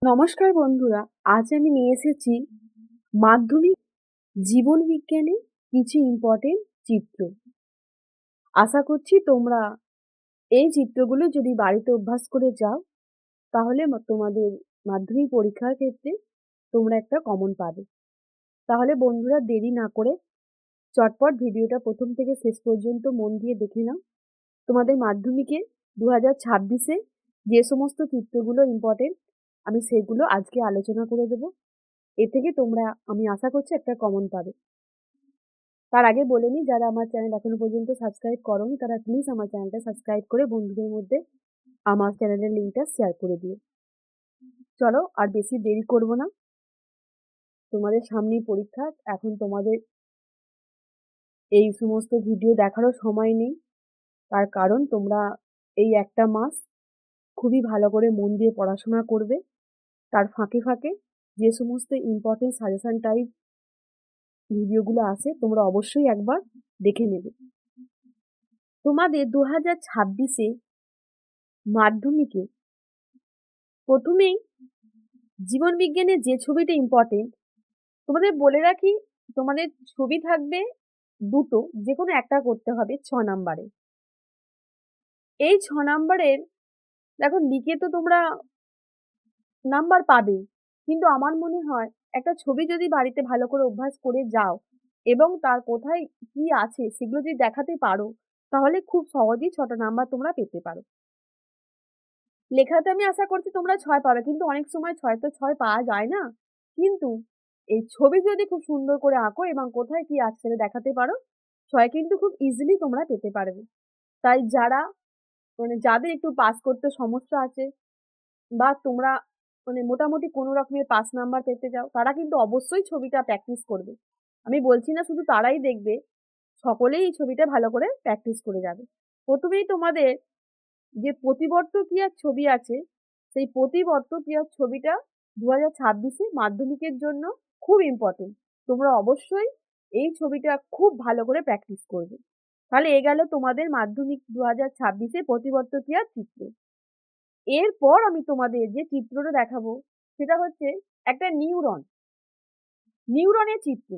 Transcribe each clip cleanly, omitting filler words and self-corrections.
নমস্কার বন্ধুরা, আজ আমি নিয়ে এসেছি মাধ্যমিক জীবন বিজ্ঞানের কিছু ইম্পর্টেন্ট চিত্র। আশা করছি তোমরা এই চিত্রগুলো যদি বাড়িতে অভ্যাস করে যাও তাহলে তোমাদের মাধ্যমিক পরীক্ষার ক্ষেত্রে তোমরা একটা কমন পাবে। তাহলে বন্ধুরা দেরি না করে চটপট ভিডিওটা প্রথম থেকে শেষ পর্যন্ত মন দিয়ে দেখে নাও। তোমাদের মাধ্যমিকে 2026-এ যে সমস্ত চিত্রগুলো ইম্পর্টেন্ট আমি সেগুলো আজকে আলোচনা করে দেবো। এ থেকে তোমরা আমি আশা করছি একটা কমন পাবে। তার আগে বলে নিই, যারা আমার চ্যানেল এখনো পর্যন্ত সাবস্ক্রাইব করোনি তারা প্লিজ আমার চ্যানেলটা সাবস্ক্রাইব করে বন্ধুদের মধ্যে আমার চ্যানেলের লিঙ্কটা শেয়ার করে দিও। চলো আর বেশি দেরি করব না, তোমাদের সামনেই পরীক্ষা। এখন তোমাদের এই সমস্ত ভিডিও দেখারও সময় নেই, তার কারণ তোমরা এই একটা মাস খুবই ভালো করে মন দিয়ে পড়াশোনা করবে। তার ফাঁকে ফাঁকে যে সমস্ত ইম্পর্টেন্ট সাজেশন টাইপ ভিডিওগুলো আছে তোমরা অবশ্যই একবার দেখে নেবে। তোমাদের 2026-এ মাধ্যমিকে প্রথমেই জীবন বিজ্ঞানের যে ছবিটা ইম্পর্টেন্ট, তোমাদের বলে রাখি, তোমাদের ছবি থাকবে দুটো, যে কোনো একটা করতে হবে 6 নাম্বারে। এই 6 নাম্বারের দেখো লিখে তো তোমরা নাম্বার পাবেই, কিন্তু আমার মনে হয় একটা ছবি যদি বাড়িতে ভালো করে অভ্যাস করে যাও এবং তার কোথায় কি আছে সেগুলো যদি দেখাতে পারো তাহলে খুব সহজেই 6টা নাম্বার তোমরা পেতে পারো। লেখাতে আমি আশা করছি তোমরা 6 পাবে, কিন্তু অনেক সময় 6 পাওয়া যায় না। কিন্তু এই ছবি যদি খুব সুন্দর করে আঁকো এবং কোথায় কি আছে সেটা দেখাতে পারো, 6 কিন্তু খুব ইজিলি তোমরা পেতে পারবে। তাই যারা যাদের একটু পাস করতে সমস্যা আছে বা তোমরা মোটামুটি কোনো রকমের পাস নাম্বার পেতে চাও, তারা কিন্তু অবশ্যই ছবিটা প্র্যাকটিস করবে। আমি বলছি না শুধু তারাই দেখবে, সকলেই এই ছবিটা ভালো করে প্র্যাকটিস করে যাবে। প্রথমেই তোমাদের যে প্রতিবর্ত ক্রিয়ার ছবি আছে, সেই প্রতিবর্ত ক্রিয়ার ছবিটা 2026-এ মাধ্যমিকের জন্য খুব ইম্পর্টেন্ট। তোমরা অবশ্যই এই ছবিটা খুব ভালো করে প্র্যাকটিস করবে। তাহলে এ গেল তোমাদের মাধ্যমিক 2026-এ প্রতিবর্ত ক্রিয়ার চিত্র। এরপর আমি তোমাদের যে চিত্রটা দেখাবো সেটা হচ্ছে একটা নিউরনের চিত্র।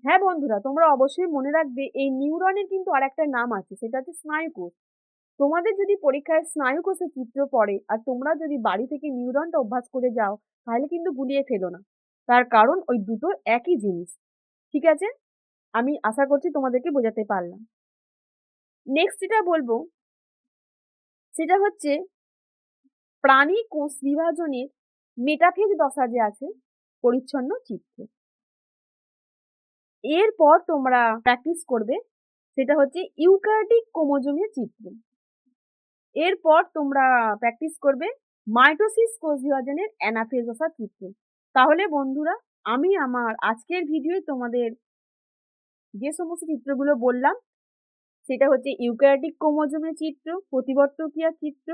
হ্যাঁ বন্ধুরা, তোমরা অবশ্যই মনে রাখবে এই নিউরনের কিন্তু আর একটা নাম আছে, সেটা হচ্ছে স্নায়ুকোষ। তোমাদের যদি পরীক্ষায় স্নায়ুকোষের চিত্র পড়ে আর তোমরা যদি বাড়ি থেকে নিউরনটা অভ্যাস করে যাও তাহলে কিন্তু গুলিয়ে ফেলো না, তার কারণ ওই দুটো একই জিনিস। ঠিক আছে, আমি আশা করছি তোমাদেরকে বোঝাতে পারলাম। নেক্সট যেটা বলবো সেটা হচ্ছে প্রাণী কোষ বিভাজনের মেটাফেজ দশা যে আছে পরিচ্ছন্ন চিত্র। এরপর তোমরা প্র্যাকটিস করবে সেটা হচ্ছে ইউক্যারিওটিক ক্রোমোজোমের চিত্র। এরপর তোমরা প্র্যাকটিস করবে মাইটোসিস কোষ বিভাজনের অ্যানাফেজ দশা চিত্র। তাহলে বন্ধুরা, আমি আমার আজকের ভিডিও তোমাদের যে সমস্ত চিত্রগুলো বললাম সেটা হচ্ছে ইউক্যারিওটিক ক্রোমোজোমের চিত্র, প্রতিবর্ত ক্রিয়ার চিত্র,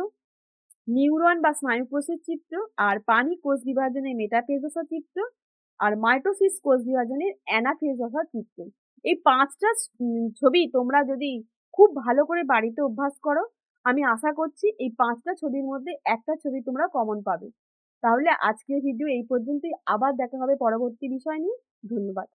নিউরন বা স্নায়ুকোষের চিত্র, আর প্রাণী কোষ বিভাজনের মেটাফেজ দশা চিত্র, আর মাইটোসিস কোষ বিভাজনের অ্যানাফেজ দশা চিত্র। এই 5টা ছবি তোমরা যদি খুব ভালো করে বাড়িতে অভ্যাস করো, আমি আশা করছি এই 5টা ছবির মধ্যে একটা ছবি তোমরা কমন পাবে। তাহলে আজকের ভিডিও এই পর্যন্তই, আবার দেখা হবে পরবর্তী বিষয় নিয়ে। ধন্যবাদ।